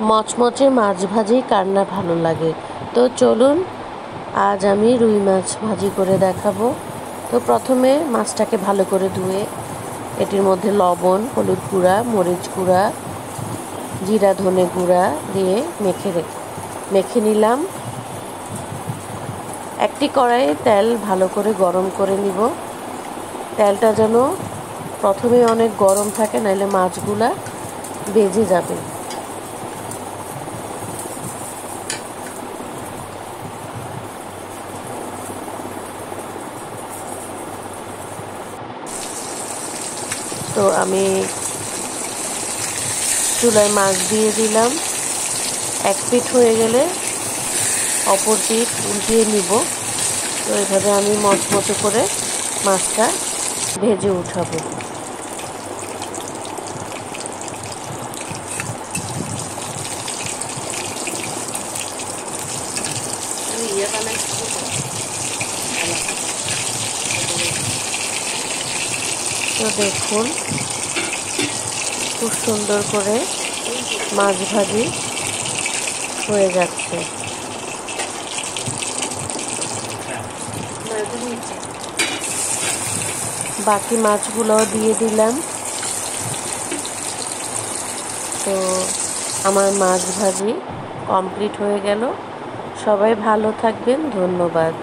মচমচে মাছ ভাজি কার না ভালো লাগে। তো চলুন আজ আমি রুই মাছ ভাজি করে দেখাবো। তো প্রথমে মাছটাকে ভালো করে ধুয়ে এটির মধ্যে লবণ, হলুদ গুঁড়া, মরিচ গুঁড়া, জিরা ধনে গুঁড়া দিয়ে মেখে নিলাম। একটি কড়াইয়ে তেল ভালো করে গরম করে নিব। তেলটা যেন প্রথমে অনেক গরম থাকে, নাহলে মাছগুলা বেজে যাবে। তো আমি চুলায় মাছ দিয়ে দিলাম। এক পিঠ হয়ে গেলে অপর পিঠ উল্টিয়ে নিব। তো এইভাবে আমি মচমচে করে মাছটা ভেজে উঠাবো। তো দেখুন খুব সুন্দর করে মাছ ভাজি হয়ে যাচ্ছে। বাকি মাছগুলোও দিয়ে দিলাম। তো আমার মাছ ভাজি কমপ্লিট হয়ে গেল। সবাই ভালো থাকবেন, ধন্যবাদ।